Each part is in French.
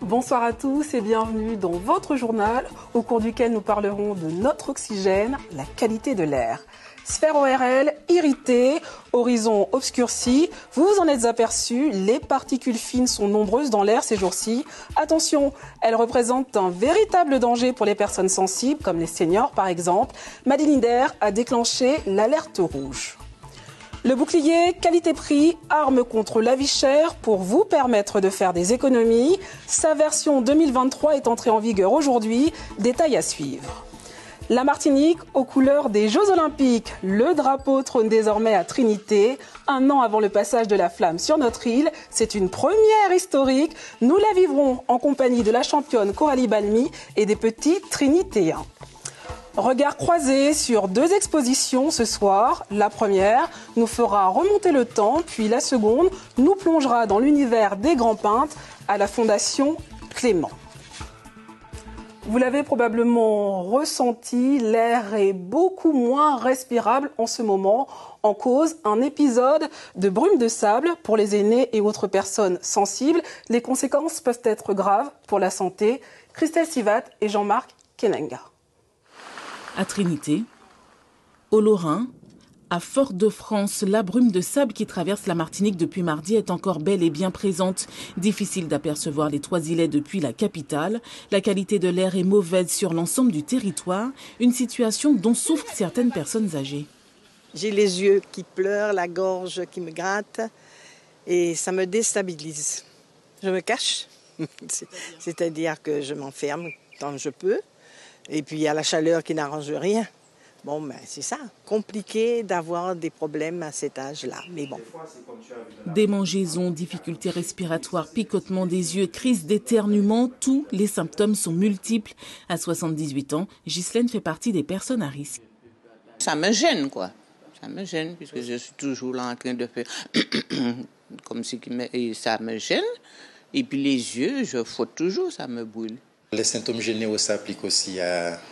Bonsoir à tous et bienvenue dans votre journal au cours duquel nous parlerons de notre oxygène, la qualité de l'air. Sphère ORL irritée, horizon obscurci, vous vous en êtes aperçus, les particules fines sont nombreuses dans l'air ces jours-ci. Attention, elles représentent un véritable danger pour les personnes sensibles, comme les seniors par exemple. Madeleine Inder a déclenché l'alerte rouge. Le bouclier qualité-prix, arme contre la vie chère pour vous permettre de faire des économies. Sa version 2023 est entrée en vigueur aujourd'hui. Détail à suivre. La Martinique aux couleurs des Jeux Olympiques. Le drapeau trône désormais à Trinité. Un an avant le passage de la flamme sur notre île, c'est une première historique. Nous la vivrons en compagnie de la championne Coralie Balmy et des petits Trinitéens. Regard croisé sur deux expositions ce soir. La première nous fera remonter le temps, puis la seconde nous plongera dans l'univers des grands peintres à la Fondation Clément. Vous l'avez probablement ressenti, l'air est beaucoup moins respirable en ce moment. En cause, un épisode de brume de sable pour les aînés et autres personnes sensibles. Les conséquences peuvent être graves pour la santé. Christelle Sivat et Jean-Marc Kenenga. À Trinité, au Lorrain, à Fort-de-France, la brume de sable qui traverse la Martinique depuis mardi est encore bel et bien présente. Difficile d'apercevoir les toits îlets depuis la capitale. La qualité de l'air est mauvaise sur l'ensemble du territoire, une situation dont souffrent certaines personnes âgées. J'ai les yeux qui pleurent, la gorge qui me gratte et ça me déstabilise. Je me cache, c'est-à-dire que je m'enferme tant que je peux. Et puis il y a la chaleur qui n'arrange rien. Bon, ben c'est ça. Compliqué d'avoir des problèmes à cet âge-là, mais bon. Démangeaisons, difficultés respiratoires, picotement des yeux, crise d'éternuement, tous les symptômes sont multiples. À 78 ans, Ghislaine fait partie des personnes à risque. Ça me gêne, quoi. Ça me gêne, puisque je suis toujours là en train de faire comme si ça me gêne. Et puis les yeux, je frotte toujours, ça me brûle. Les symptômes généraux s'appliquent aussi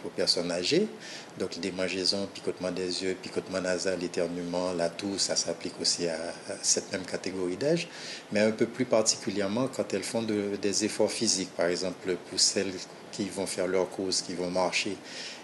aux personnes âgées. Donc, démangeaisons, picotement des yeux, picotement nasal, éternuement, la toux, ça s'applique aussi à cette même catégorie d'âge. Mais un peu plus particulièrement quand elles font des efforts physiques. Par exemple, pour celles qui vont faire leur course, qui vont marcher,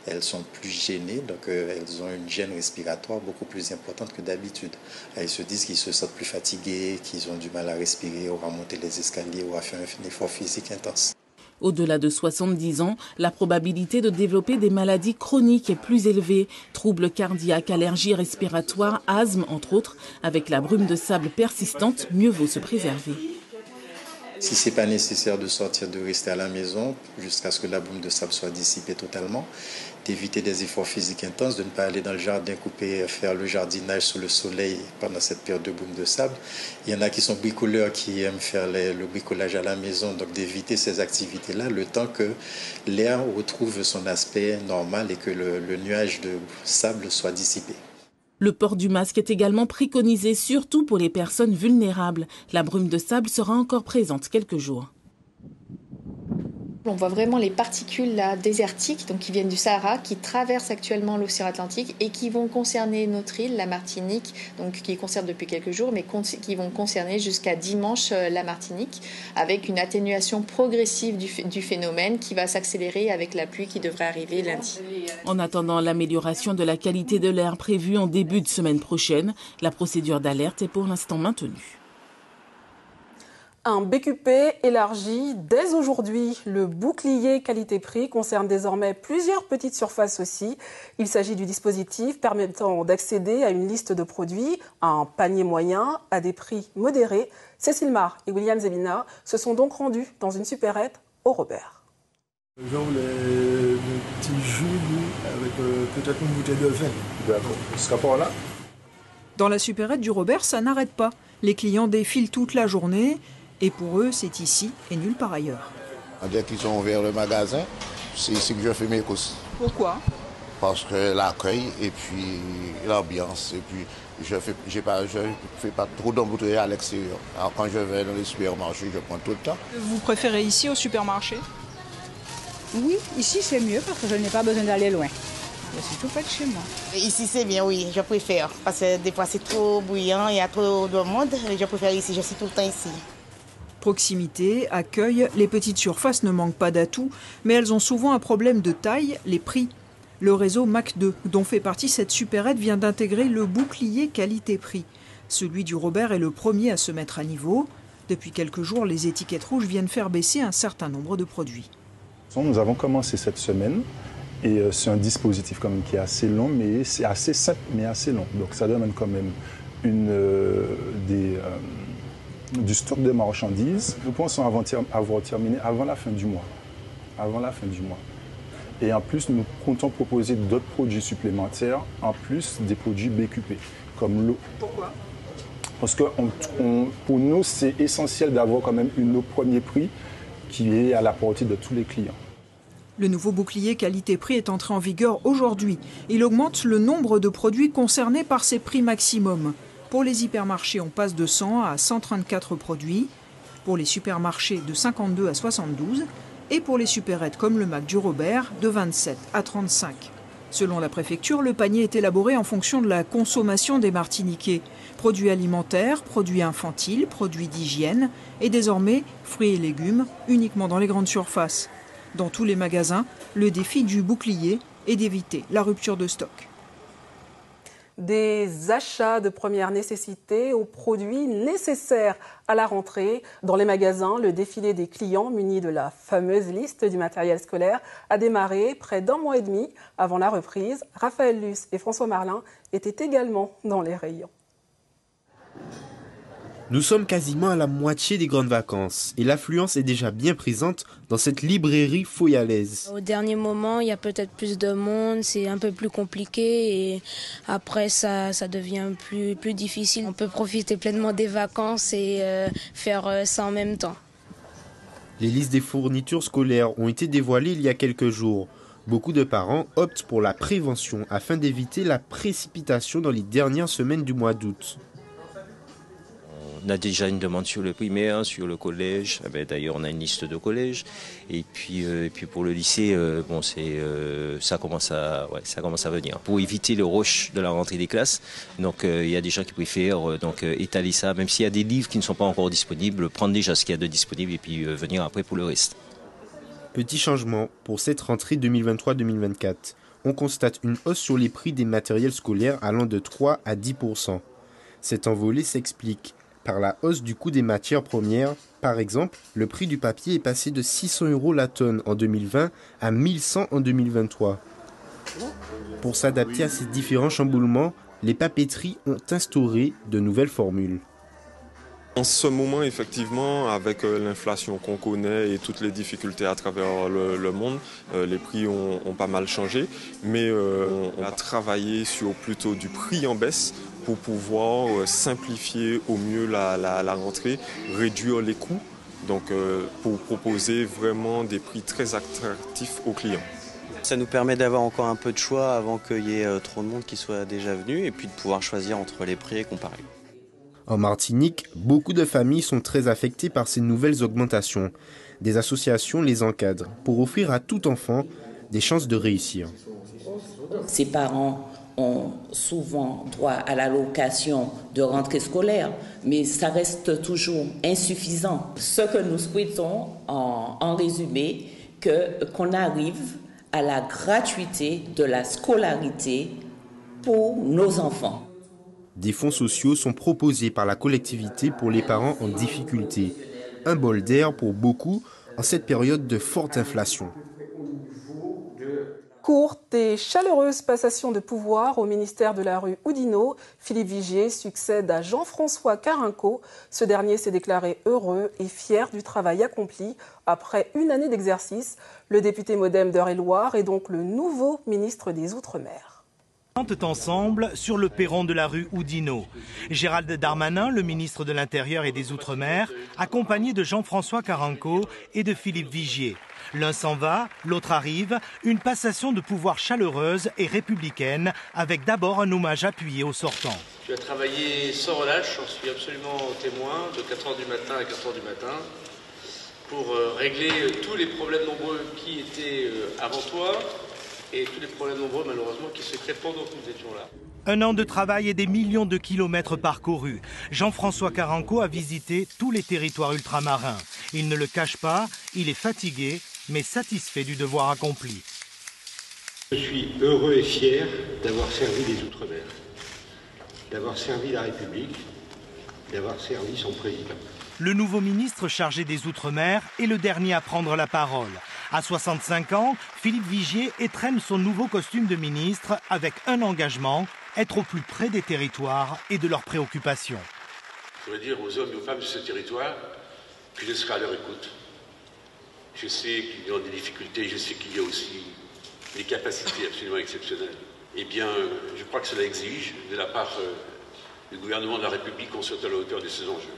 elles sont plus gênées. Donc, elles ont une gêne respiratoire beaucoup plus importante que d'habitude. Elles se disent qu'ils se sentent plus fatigués, qu'ils ont du mal à respirer, ou à monter les escaliers, ou à faire un effort physique intense. Au-delà de 70 ans, la probabilité de développer des maladies chroniques est plus élevée. Troubles cardiaques, allergies respiratoires, asthme, entre autres. Avec la brume de sable persistante, mieux vaut se préserver. Si ce n'est pas nécessaire de sortir, de rester à la maison jusqu'à ce que la brume de sable soit dissipée totalement, d'éviter des efforts physiques intenses, de ne pas aller dans le jardin faire le jardinage sous le soleil pendant cette période de brume de sable. Il y en a qui sont bricoleurs, qui aiment faire le bricolage à la maison, donc d'éviter ces activités-là le temps que l'air retrouve son aspect normal et que le nuage de sable soit dissipé. Le port du masque est également préconisé, surtout pour les personnes vulnérables. La brume de sable sera encore présente quelques jours. On voit vraiment les particules là, désertiques donc, qui viennent du Sahara, qui traversent actuellement l'océan Atlantique et qui vont concerner notre île, la Martinique, donc, qui concerne depuis quelques jours, mais qui vont concerner jusqu'à dimanche la Martinique, avec une atténuation progressive du phénomène qui va s'accélérer avec la pluie qui devrait arriver lundi. En attendant l'amélioration de la qualité de l'air prévue en début de semaine prochaine, la procédure d'alerte est pour l'instant maintenue. Un BQP élargi dès aujourd'hui. Le bouclier qualité-prix concerne désormais plusieurs petites surfaces aussi. Il s'agit du dispositif permettant d'accéder à une liste de produits, à un panier moyen, à des prix modérés. Cécile Mar et William Zebina se sont donc rendus dans une supérette au Robert. Genre le petit jus avec peut-être une bouteille de vin. D'accord. Ce rapport-là. Dans la supérette du Robert, ça n'arrête pas. Les clients défilent toute la journée. Et pour eux, c'est ici et nulle part ailleurs. Dès qu'ils ont ouvert le magasin, c'est ici que je fais mes courses. Pourquoi? Parce que l'accueil et puis l'ambiance. Et puis je fais pas trop d'embouteillage à l'extérieur. Alors quand je vais dans les supermarchés, je prends tout le temps. Vous préférez ici au supermarché? Oui, ici c'est mieux parce que je n'ai pas besoin d'aller loin. Je suis tout près de chez moi. Ici c'est bien, oui, je préfère. Parce que des fois c'est trop bruyant, il y a trop de monde. Je préfère ici, je suis tout le temps ici. Proximité, accueil, les petites surfaces ne manquent pas d'atouts, mais elles ont souvent un problème de taille, les prix. Le réseau MAC2, dont fait partie cette supérette, vient d'intégrer le bouclier qualité-prix. Celui du Robert est le premier à se mettre à niveau. Depuis quelques jours, les étiquettes rouges viennent faire baisser un certain nombre de produits. Nous avons commencé cette semaine et c'est un dispositif quand même qui est assez long, mais c'est assez simple, mais assez long. Donc ça demande quand même du stock de marchandises. Nous pensons avoir terminé avant la fin du mois. Et en plus, nous comptons proposer d'autres produits supplémentaires, en plus des produits BQP, comme l'eau. Pourquoi ? Parce que pour nous, c'est essentiel d'avoir quand même une eau premier prix qui est à la portée de tous les clients. Le nouveau bouclier qualité-prix est entré en vigueur aujourd'hui. Il augmente le nombre de produits concernés par ces prix maximum. Pour les hypermarchés, on passe de 100 à 134 produits. Pour les supermarchés, de 52 à 72. Et pour les supérettes comme le Mac du Robert, de 27 à 35. Selon la préfecture, le panier est élaboré en fonction de la consommation des Martiniquais. Produits alimentaires, produits infantiles, produits d'hygiène et désormais fruits et légumes uniquement dans les grandes surfaces. Dans tous les magasins, le défi du bouclier est d'éviter la rupture de stock. Des achats de première nécessité aux produits nécessaires à la rentrée. Dans les magasins, le défilé des clients munis de la fameuse liste du matériel scolaire a démarré près d'un mois et demi avant la reprise. Raphaël Luce et François Marlin étaient également dans les rayons. Nous sommes quasiment à la moitié des grandes vacances et l'affluence est déjà bien présente dans cette librairie foyalaise. Au dernier moment, il y a peut-être plus de monde, c'est un peu plus compliqué et après ça devient plus difficile. On peut profiter pleinement des vacances et faire ça en même temps. Les listes des fournitures scolaires ont été dévoilées il y a quelques jours. Beaucoup de parents optent pour la prévention afin d'éviter la précipitation dans les dernières semaines du mois d'août. On a déjà une demande sur le primaire, sur le collège. D'ailleurs, on a une liste de collèges. Et puis pour le lycée, ça commence à venir. Pour éviter le rush de la rentrée des classes, donc il y a des gens qui préfèrent étaler ça, même s'il y a des livres qui ne sont pas encore disponibles, prendre déjà ce qu'il y a de disponible et puis venir après pour le reste. Petit changement pour cette rentrée 2023-2024. On constate une hausse sur les prix des matériels scolaires allant de 3 à 10%. Cette envolée s'explique par la hausse du coût des matières premières. Par exemple, le prix du papier est passé de 600 € la tonne en 2020 à 1100 en 2023. Pour s'adapter à ces différents chamboulements, les papeteries ont instauré de nouvelles formules. En ce moment, effectivement, avec l'inflation qu'on connaît et toutes les difficultés à travers le monde, les prix ont pas mal changé. Mais on a travaillé sur plutôt du prix en baisse pour pouvoir simplifier au mieux la rentrée, réduire les coûts, donc pour proposer vraiment des prix très attractifs aux clients. Ça nous permet d'avoir encore un peu de choix avant qu'il y ait trop de monde qui soit déjà venu et puis de pouvoir choisir entre les prix et comparer. En Martinique, beaucoup de familles sont très affectées par ces nouvelles augmentations. Des associations les encadrent pour offrir à tout enfant des chances de réussir. Ces parents ont souvent droit à l'allocation de rentrée scolaire, mais ça reste toujours insuffisant. Ce que nous souhaitons, en résumé, qu'on arrive à la gratuité de la scolarité pour nos enfants. Des fonds sociaux sont proposés par la collectivité pour les parents en difficulté. Un bol d'air pour beaucoup en cette période de forte inflation. Courte et chaleureuse passation de pouvoir au ministère de la rue Oudinot. Philippe Vigier succède à Jean-François Carinco. Ce dernier s'est déclaré heureux et fier du travail accompli. Après une année d'exercice, le député MoDem d'Eure-et-Loir est donc le nouveau ministre des Outre-mer. Ensemble sur le perron de la rue Oudinot. Gérald Darmanin, le ministre de l'Intérieur et des Outre-mer, accompagné de Jean-François Carinco et de Philippe Vigier. L'un s'en va, l'autre arrive, une passation de pouvoir chaleureuse et républicaine, avec d'abord un hommage appuyé aux sortants. Tu as travaillé sans relâche, j'en suis absolument témoin, de 4h du matin à 4h du matin, pour régler tous les problèmes nombreux qui étaient avant toi, et tous les problèmes nombreux, malheureusement, qui se créent pendant que nous étions là. Un an de travail et des millions de kilomètres parcourus. Jean-François Carenco a visité tous les territoires ultramarins. Il ne le cache pas, il est fatigué, mais satisfait du devoir accompli. Je suis heureux et fier d'avoir servi les Outre-mer, d'avoir servi la République, d'avoir servi son président. Le nouveau ministre chargé des Outre-mer est le dernier à prendre la parole. À 65 ans, Philippe Vigier étrenne son nouveau costume de ministre avec un engagement, être au plus près des territoires et de leurs préoccupations. Je voudrais dire aux hommes et aux femmes de ce territoire que je serai à leur écoute. Je sais qu'il y a des difficultés, je sais qu'il y a aussi des capacités absolument exceptionnelles. Eh bien, je crois que cela exige de la part du gouvernement de la République qu'on soit à la hauteur de ces enjeux.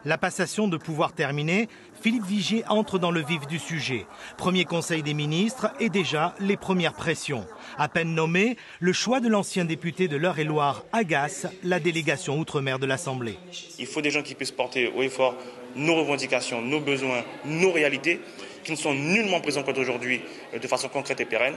La passation de pouvoir terminée, Philippe Vigier entre dans le vif du sujet. Premier conseil des ministres et déjà les premières pressions. À peine nommé, le choix de l'ancien député de l'Eure-et-Loire agace la délégation outre-mer de l'Assemblée. Il faut des gens qui puissent porter haut et fort nos revendications, nos besoins, nos réalités, qui ne sont nullement prises en compte aujourd'hui de façon concrète et pérenne.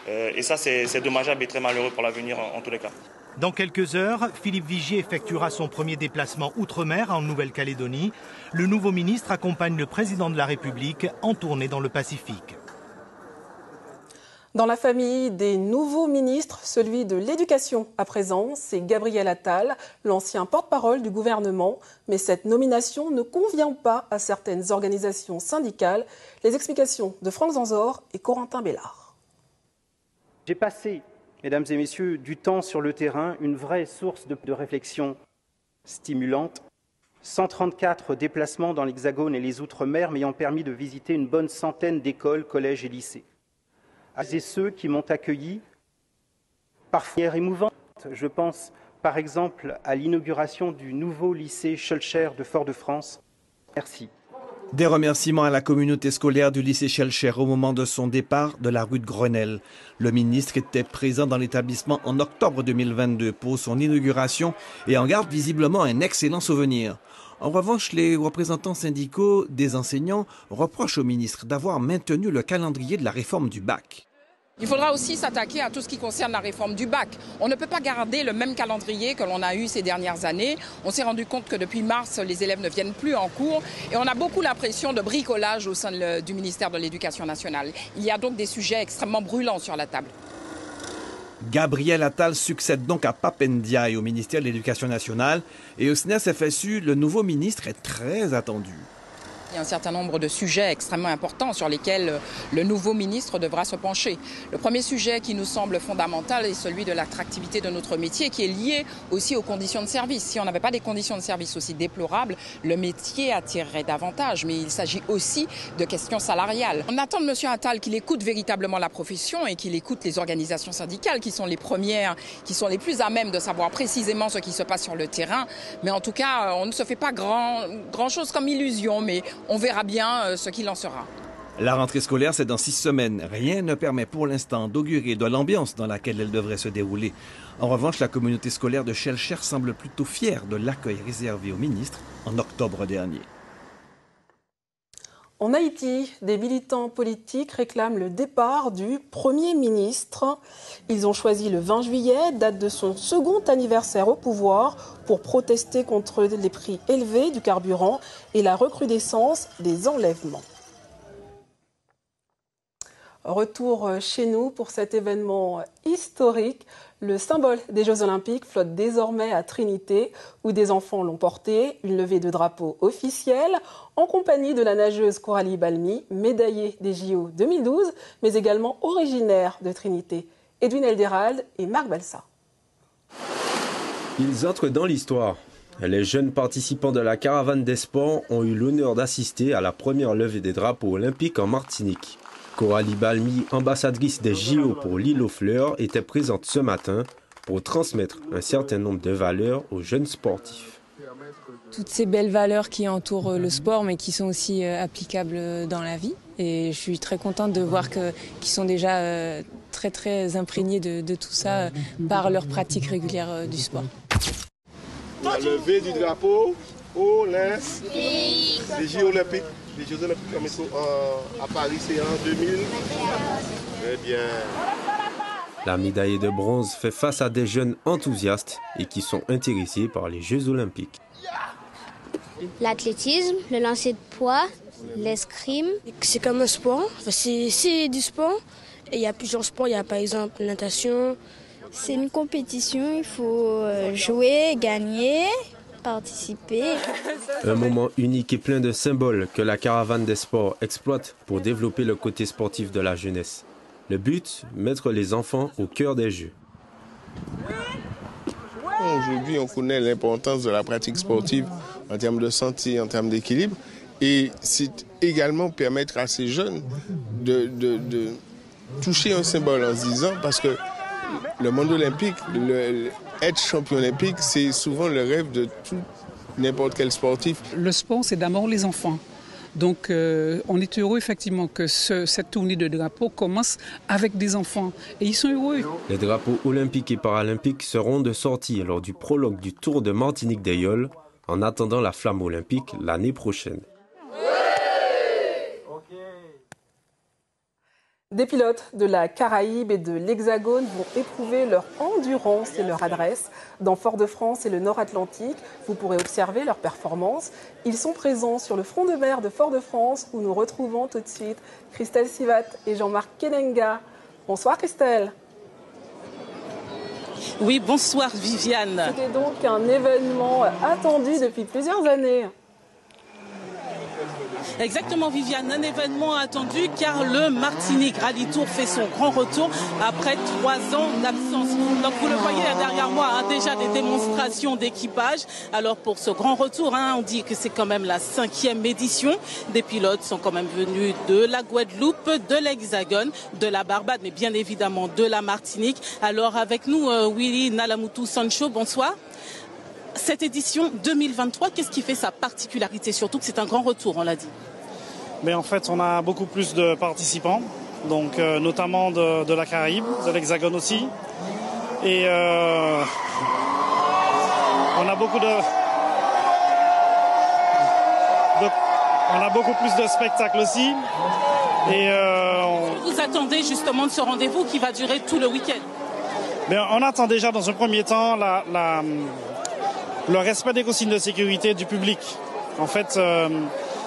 Et ça, c'est dommageable et très malheureux pour l'avenir en tous les cas. Dans quelques heures, Philippe Vigier effectuera son premier déplacement outre-mer en Nouvelle-Calédonie. Le nouveau ministre accompagne le président de la République en tournée dans le Pacifique. Dans la famille des nouveaux ministres, celui de l'Éducation à présent, c'est Gabriel Attal, l'ancien porte-parole du gouvernement. Mais cette nomination ne convient pas à certaines organisations syndicales. Les explications de Franck Zanzor et Corentin Bellard. J'ai passé, mesdames et messieurs, du temps sur le terrain, une vraie source de réflexion stimulante. 134 déplacements dans l'Hexagone et les Outre-mer m'ayant permis de visiter une bonne centaine d'écoles, collèges et lycées. Et ceux qui m'ont accueilli, parfois émouvante. Je pense par exemple à l'inauguration du nouveau lycée Schœlcher de Fort-de-France. Merci. Des remerciements à la communauté scolaire du lycée Schœlcher au moment de son départ de la rue de Grenelle. Le ministre était présent dans l'établissement en octobre 2022 pour son inauguration et en garde visiblement un excellent souvenir. En revanche, les représentants syndicaux des enseignants reprochent au ministre d'avoir maintenu le calendrier de la réforme du bac. Il faudra aussi s'attaquer à tout ce qui concerne la réforme du bac. On ne peut pas garder le même calendrier que l'on a eu ces dernières années. On s'est rendu compte que depuis mars, les élèves ne viennent plus en cours et on a beaucoup l'impression de bricolage au sein du ministère de l'Éducation nationale. Il y a donc des sujets extrêmement brûlants sur la table. Gabriel Attal succède donc à Pape Ndiaye au ministère de l'Éducation nationale et au SNES-FSU, le nouveau ministre est très attendu. Il y a un certain nombre de sujets extrêmement importants sur lesquels le nouveau ministre devra se pencher. Le premier sujet qui nous semble fondamental est celui de l'attractivité de notre métier, qui est lié aussi aux conditions de service. Si on n'avait pas des conditions de service aussi déplorables, le métier attirerait davantage. Mais il s'agit aussi de questions salariales. On attend de M. Attal qu'il écoute véritablement la profession et qu'il écoute les organisations syndicales qui sont les premières, qui sont les plus à même de savoir précisément ce qui se passe sur le terrain. Mais en tout cas, on ne se fait pas grand-chose comme illusion, mais on verra bien ce qu'il en sera. La rentrée scolaire, c'est dans 6 semaines. Rien ne permet pour l'instant d'augurer de l'ambiance dans laquelle elle devrait se dérouler. En revanche, la communauté scolaire de Schœlcher semble plutôt fière de l'accueil réservé au ministre en octobre dernier. En Haïti, des militants politiques réclament le départ du Premier ministre. Ils ont choisi le 20 juillet, date de son second anniversaire au pouvoir, pour protester contre les prix élevés du carburant et la recrudescence des enlèvements. Retour chez nous pour cet événement historique. Le symbole des Jeux Olympiques flotte désormais à Trinité, où des enfants l'ont porté. Une levée de drapeau officielle en compagnie de la nageuse Coralie Balmy, médaillée des JO 2012, mais également originaire de Trinité. Edwin Elderald et Marc Balsa. Ils entrent dans l'histoire. Les jeunes participants de la caravane des sports ont eu l'honneur d'assister à la première levée des drapeaux olympiques en Martinique. Coralie Balmy, ambassadrice des JO pour l'île aux Fleurs, était présente ce matin pour transmettre un certain nombre de valeurs aux jeunes sportifs. Toutes ces belles valeurs qui entourent le sport, mais qui sont aussi applicables dans la vie. Et je suis très contente de voir qu'ils sont déjà très imprégnés de tout ça par leur pratique régulière du sport. La levée du drapeau olympique, les Jeux olympiques. Les Jeux olympiques à Paris, c'est en 2000. Eh bien. La médaille de bronze fait face à des jeunes enthousiastes et qui sont intéressés par les Jeux olympiques. L'athlétisme, le lancer de poids, l'escrime. C'est comme un sport, c'est du sport. Et il y a plusieurs sports, il y a par exemple la natation. C'est une compétition, il faut jouer, gagner, participer. Un moment unique et plein de symboles que la caravane des sports exploite pour développer le côté sportif de la jeunesse. Le but, mettre les enfants au cœur des Jeux. Aujourd'hui, on connaît l'importance de la pratique sportive en termes de santé, en termes d'équilibre. Et c'est également permettre à ces jeunes de toucher un symbole en se disant, parce que le monde olympique, être champion olympique, c'est souvent le rêve de n'importe quel sportif. Le sport, c'est d'abord les enfants. Donc on est heureux effectivement que cette tournée de drapeaux commence avec des enfants. Et ils sont heureux. Les drapeaux olympiques et paralympiques seront de sortie lors du prologue du Tour de Martinique-d'Aïol, en attendant la flamme olympique l'année prochaine. Des pilotes de la Caraïbe et de l'Hexagone vont éprouver leur endurance et leur adresse dans Fort-de-France et le Nord-Atlantique. Vous pourrez observer leurs performances. Ils sont présents sur le front de mer de Fort-de-France où nous retrouvons tout de suite Christelle Sivat et Jean-Marc Kenenga. Bonsoir Christelle. Oui, bonsoir Viviane. C'était donc un événement attendu depuis plusieurs années. Exactement Viviane, un événement attendu car le Martinique Rallye Tour fait son grand retour après 3 ans d'absence. Donc vous le voyez derrière moi, déjà des démonstrations d'équipage. Alors pour ce grand retour, on dit que c'est quand même la 5e édition. Des pilotes sont quand même venus de la Guadeloupe, de l'Hexagone, de la Barbade, mais bien évidemment de la Martinique. Alors avec nous, Willy Nalamoutou Sancho, bonsoir. Cette édition 2023, qu'est-ce qui fait sa particularité? Surtout que c'est un grand retour, on l'a dit. Mais en fait, on a beaucoup plus de participants, donc notamment de la Caraïbe, de l'Hexagone aussi. Et on a beaucoup plus de spectacles aussi. Et vous attendez justement de ce rendez-vous qui va durer tout le week-end? Mais on attend déjà dans un premier temps le respect des consignes de sécurité du public. En fait,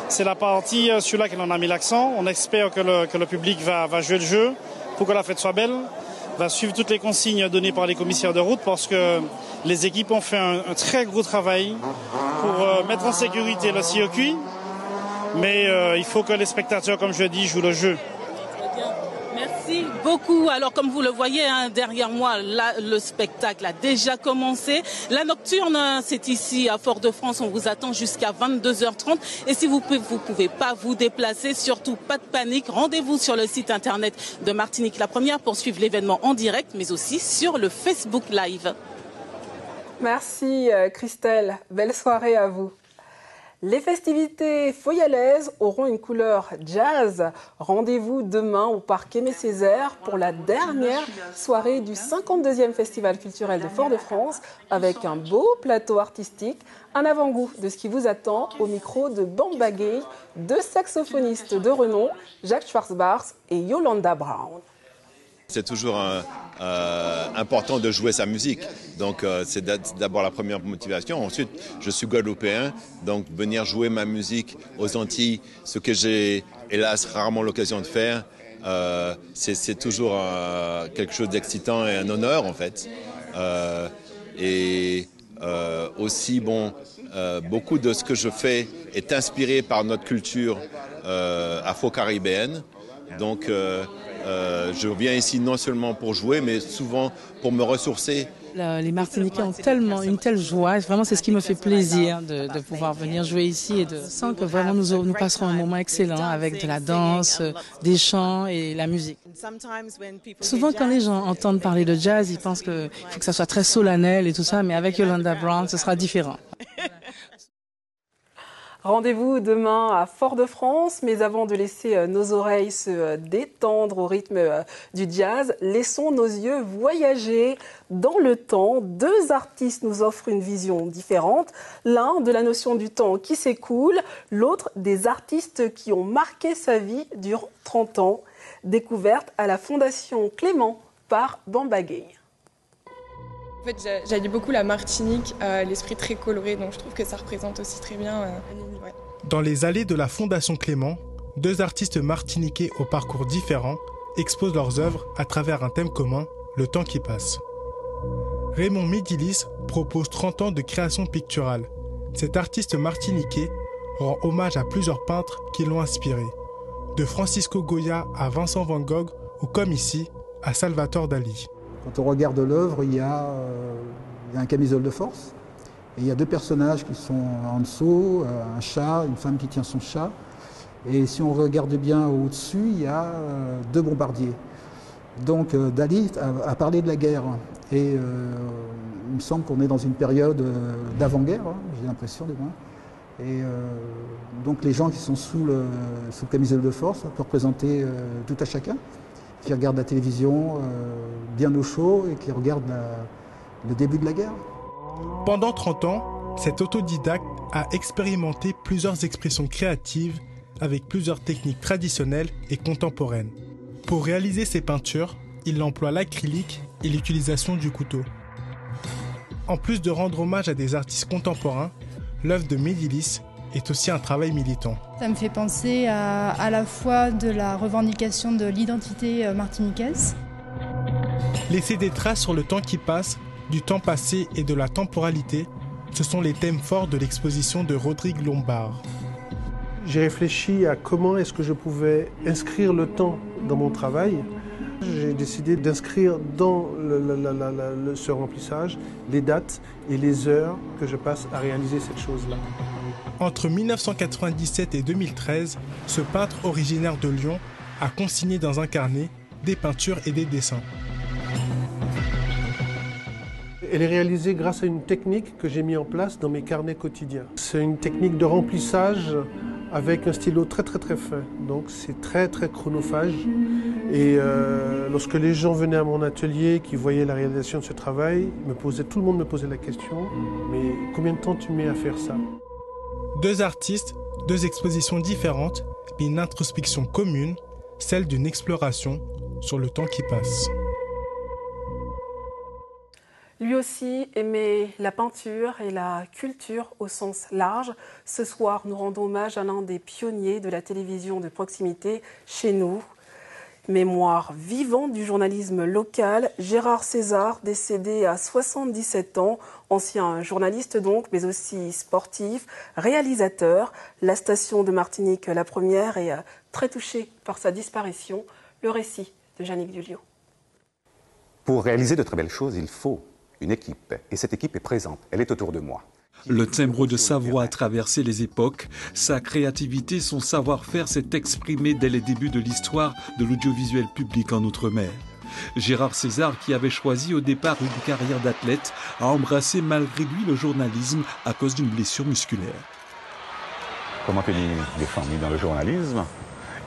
c'est la partie sur laquelle on a mis l'accent. On espère que le public va jouer le jeu pour que la fête soit belle, va suivre toutes les consignes données par les commissaires de route parce que les équipes ont fait un très gros travail pour mettre en sécurité le circuit. Mais il faut que les spectateurs, comme je dis, jouent le jeu. Merci beaucoup. Alors comme vous le voyez derrière moi, là, le spectacle a déjà commencé. La nocturne, c'est ici à Fort-de-France. On vous attend jusqu'à 22h30. Et si vous pouvez pas vous déplacer, surtout pas de panique. Rendez-vous sur le site internet de Martinique La Première pour suivre l'événement en direct, mais aussi sur le Facebook Live. Merci Christelle. Belle soirée à vous. Les festivités foyalaises auront une couleur jazz. Rendez-vous demain au parc Aimé-Césaire pour la dernière soirée du 52e Festival culturel de Fort-de-France avec un beau plateau artistique, un avant-goût de ce qui vous attend au micro de Bamba Gay, 2 saxophonistes de renom, Jacques Schwarzbach et Yolanda Brown. C'est toujours important de jouer sa musique. Donc c'est d'abord la première motivation. Ensuite, je suis guadeloupéen, donc venir jouer ma musique aux Antilles, ce que j'ai hélas rarement l'occasion de faire, c'est toujours quelque chose d'excitant et un honneur en fait. Aussi, beaucoup de ce que je fais est inspiré par notre culture afro-caribéenne. Donc je viens ici non seulement pour jouer, mais souvent pour me ressourcer. Les Martiniquais ont une telle joie. Vraiment, c'est ce qui me fait plaisir de pouvoir venir jouer ici et de sentir que vraiment nous passerons un moment excellent avec de la danse, des chants et la musique. Souvent, quand les gens entendent parler de jazz, ils pensent qu'il faut que ça soit très solennel et tout ça, mais avec Yolanda Brown, ce sera différent. Rendez-vous demain à Fort-de-France, mais avant de laisser nos oreilles se détendre au rythme du jazz, laissons nos yeux voyager dans le temps. 2 artistes nous offrent une vision différente, l'un de la notion du temps qui s'écoule, l'autre des artistes qui ont marqué sa vie durant 30 ans. Découverte à la Fondation Clément par Bamba Gay. En fait, j'allie beaucoup la Martinique, l'esprit très coloré, donc je trouve que ça représente aussi très bien l'île. Ouais. Dans les allées de la Fondation Clément, 2 artistes martiniquais au parcours différent exposent leurs œuvres à travers un thème commun, le temps qui passe. Raymond Médilis propose 30 ans de création picturale. Cet artiste martiniquais rend hommage à plusieurs peintres qui l'ont inspiré, de Francisco Goya à Vincent van Gogh ou comme ici, à Salvatore Dali. Quand on regarde l'œuvre, il y a un camisole de force et il y a 2 personnages qui sont en dessous, un chat, une femme qui tient son chat. Et si on regarde bien au-dessus, il y a 2 bombardiers. Donc Dali a parlé de la guerre et il me semble qu'on est dans une période d'avant-guerre, hein, j'ai l'impression du moins. Et donc les gens qui sont sous le camisole de force peuvent représenter tout à chacun, qui regardent la télévision bien au chaud et qui regardent le début de la guerre. Pendant 30 ans, cet autodidacte a expérimenté plusieurs expressions créatives avec plusieurs techniques traditionnelles et contemporaines. Pour réaliser ses peintures, il emploie l'acrylique et l'utilisation du couteau. En plus de rendre hommage à des artistes contemporains, l'œuvre de Médilis est aussi un travail militant. Ça me fait penser à la fois de la revendication de l'identité martiniquaise. Laisser des traces sur le temps qui passe, du temps passé et de la temporalité, ce sont les thèmes forts de l'exposition de Rodrigue Lombard. J'ai réfléchi à comment est-ce que je pouvais inscrire le temps dans mon travail. J'ai décidé d'inscrire dans ce remplissage les dates et les heures que je passe à réaliser cette chose-là. Entre 1997 et 2013, ce peintre originaire de Lyon a consigné dans un carnet des peintures et des dessins. Elle est réalisée grâce à une technique que j'ai mis en place dans mes carnets quotidiens. C'est une technique de remplissage avec un stylo très fin. Donc c'est très chronophage. Et lorsque les gens venaient à mon atelier, qui voyaient la réalisation de ce travail, tout le monde me posait la question, mais combien de temps tu mets à faire ça ? 2 artistes, 2 expositions différentes, mais une introspection commune, celle d'une exploration sur le temps qui passe. Lui aussi aimait la peinture et la culture au sens large. Ce soir, nous rendons hommage à l'un des pionniers de la télévision de proximité chez nous. Mémoire vivante du journalisme local, Gérard César, décédé à 77 ans, ancien journaliste donc, mais aussi sportif, réalisateur. La station de Martinique, la première, est très touchée par sa disparition. Le récit de Yannick Dulio. Pour réaliser de très belles choses, il faut une équipe. Et cette équipe est présente, elle est autour de moi. Le timbre de sa voix a traversé les époques. Sa créativité, son savoir-faire s'est exprimé dès les débuts de l'histoire de l'audiovisuel public en Outre-mer. Gérard César, qui avait choisi au départ une carrière d'athlète, a embrassé malgré lui le journalisme à cause d'une blessure musculaire. Comment tenir des familles dans le journalisme?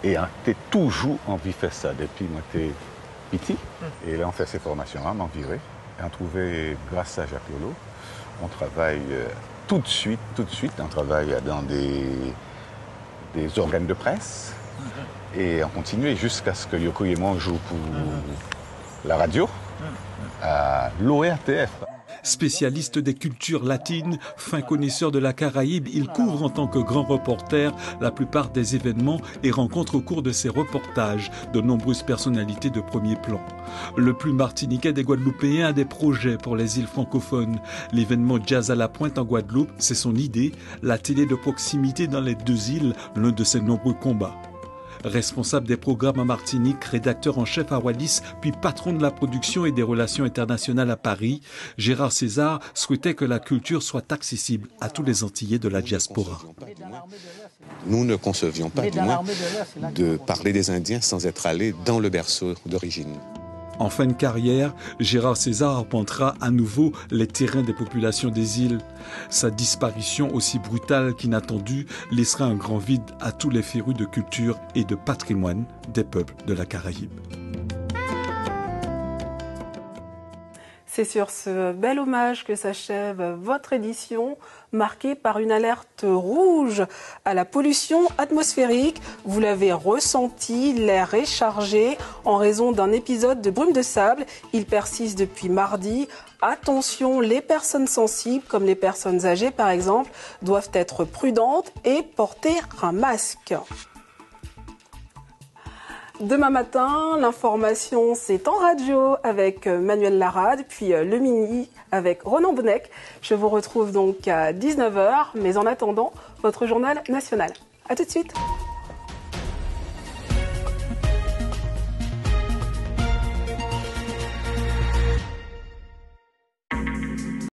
Et t'es toujours envie de faire ça depuis moi t'es petit. Et là on fait ces formations-là, m'en virer. Et on trouvait, grâce à Jacques Lolo, on travaille tout de suite, on travaille dans des organes de presse. Et on continue jusqu'à ce que Yoko et moi joue pour la radio, à l'ORTF. Spécialiste des cultures latines, fin connaisseur de la Caraïbe, il couvre en tant que grand reporter la plupart des événements et rencontre au cours de ses reportages de nombreuses personnalités de premier plan. Le plus martiniquais des Guadeloupéens a des projets pour les îles francophones. L'événement Jazz à la Pointe en Guadeloupe, c'est son idée, la télé de proximité dans les 2 îles, l'un de ses nombreux combats. Responsable des programmes en Martinique, rédacteur en chef à Wallis, puis patron de la production et des relations internationales à Paris, Gérard César souhaitait que la culture soit accessible à tous les Antillais de la diaspora. Nous ne concevions pas, du moins, de parler des Indiens sans être allés dans le berceau d'origine. En fin de carrière, Gérard César arpentera à nouveau les terrains des populations des îles. Sa disparition, aussi brutale qu'inattendue, laissera un grand vide à tous les férus de culture et de patrimoine des peuples de la Caraïbe. C'est sur ce bel hommage que s'achève votre édition, marquée par une alerte rouge à la pollution atmosphérique. Vous l'avez ressenti, l'air est chargé en raison d'un épisode de brume de sable. Il persiste depuis mardi. Attention, les personnes sensibles, comme les personnes âgées par exemple, doivent être prudentes et porter un masque. Demain matin, l'information, c'est en radio avec Manuel Larade, puis le mini avec Ronan Bonnec. Je vous retrouve donc à 19h, mais en attendant, votre journal national. À tout de suite.